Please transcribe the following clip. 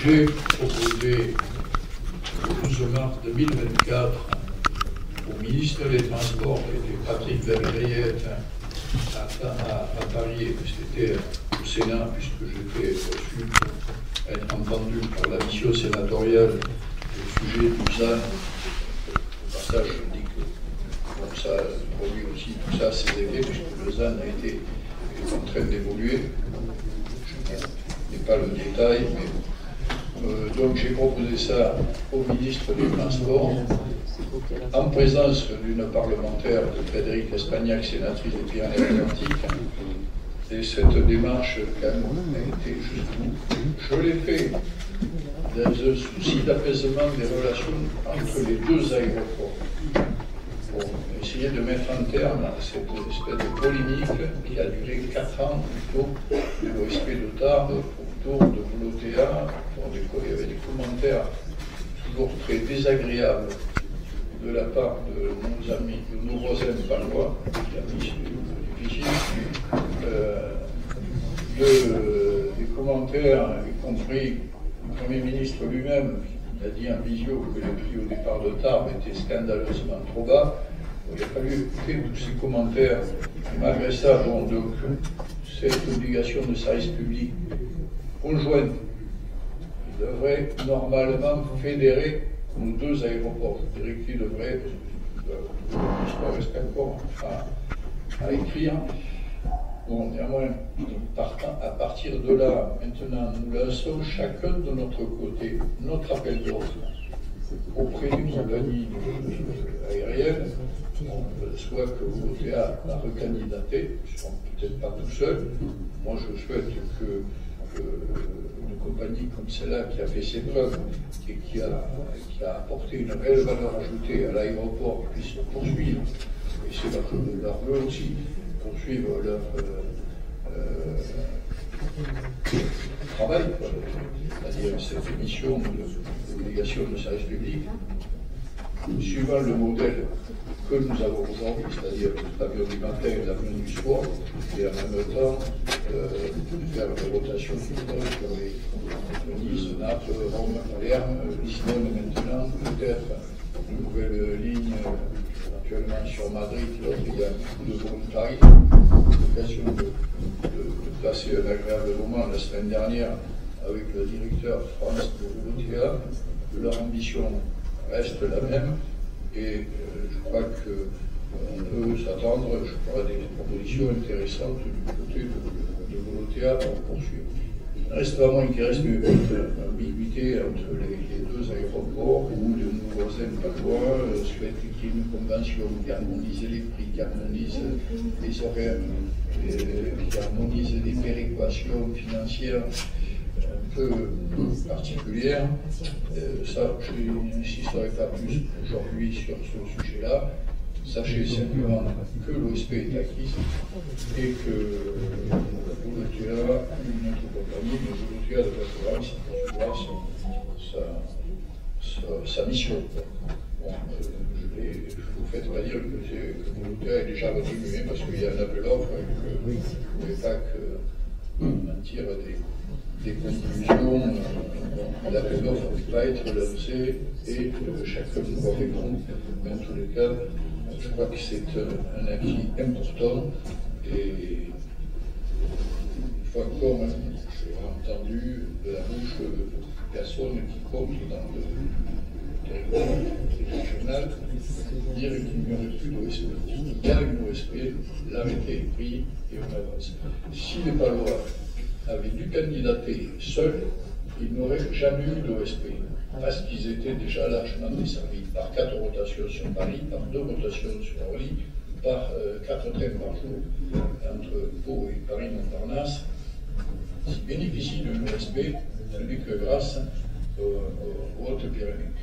J'ai proposé le 12 mars 2024 au ministre des Transports, qui était Patrick Vergriette, à Paris, c'était au Sénat, puisque j'étais reçu à être entendu par la mission sénatoriale au sujet du ZAN. Au passage, je dis que bon, ça produit aussi tout ça ses effets, puisque le ZAN est en train d'évoluer. Je n'ai pas le détail, mais donc j'ai proposé ça au ministre des Transports, en présence d'une parlementaire, de Frédéric Espagnac, sénatrice des Pyrénées-Atlantiques. Et cette démarche, quand même, a été jusqu'au bout. Je l'ai fait dans un souci d'apaisement des relations entre les deux aéroports, pour essayer de mettre un terme à cette espèce de polémique qui a duré 4 ans autour de l'OSP de Tarbes, autour de Volotea. Il y avait des commentaires toujours très désagréables de la part de nos amis, de nos voisins palois, qui a mis difficile, des commentaires, y compris le Premier ministre lui-même, qui a dit en visio que le prix au départ de Tarbes était scandaleusement trop bas. Il a fallu écouter tous ces commentaires. Et malgré ça, bon, donc, cette obligation de service public conjointe devrait normalement fédérer nos deux aéroports. Je dirais qu'il devrait, l'histoire reste encore à écrire. Bon, néanmoins, à partir de là, maintenant, nous lançons chacun de notre côté notre appel d'offres auprès des compagnies aériennes, soit que Volotea a recandidaté, ils ne seront peut-être pas tout seuls. Moi, je souhaite que une compagnie comme celle-là, qui a fait ses preuves et qui a apporté une réelle valeur ajoutée à l'aéroport, puisse poursuivre, et c'est leur vœu aussi, poursuivre leur travail, c'est-à-dire cette mission d'obligation de service public, suivant le modèle que nous avons aujourd'hui, c'est-à-dire l'avion du matin et l'avion du soir, et en même temps faire des rotations sur Nice, Naples, Rome, Palerme, Lisbonne maintenant, peut-être une nouvelle ligne actuellement sur Madrid, l'autre il y a beaucoup de volontaires, l'occasion de passer un agréable moment la semaine dernière avec le directeur France de Volotea. Leur ambition reste la même et je crois qu'on peut s'attendre, je crois, à des propositions intéressantes du côté de Volotea pour poursuivre. Il reste vraiment qu'il reste une ambiguïté entre les deux aéroports où de nos voisins palois souhaitent qu'il y ait une convention qui harmonise les prix, qui harmonise les horaires, qui harmonise les péréquations financières un peu particulières. Ça, je n'insisterai pas plus aujourd'hui sur ce sujet-là. Sachez simplement que l'OSP est acquise et que Volotea, notre compagnie, Volotea de poursuivre sa mission. Bon, je vous fais dire que Volotea est déjà retenu parce qu'il y a un appel d'offres et que vous ne pouvez pas en tirer des conclusions. L'appel d'offres ne peut pas être lancé et chacun doit répondre. Mais en tous les cas, je crois que c'est un acquis important et une fois encore, j'ai entendu de la bouche de personnes qui comptent dans le territoire régional dire qu'il n'y aurait plus d'OSP. Il y a une OSP, l'arrêté est pris et on avance. Si les Palois avaient dû candidater seuls, ils n'auraient jamais eu d'OSP. Parce qu'ils étaient déjà largement desservis par 4 rotations sur Paris, par 2 rotations sur Orly, par 4 trains par jour entre Pau et Paris-Montparnasse. Ils bénéficient d'une OSP, ce n'est que grâce aux Hautes-Pyrénées.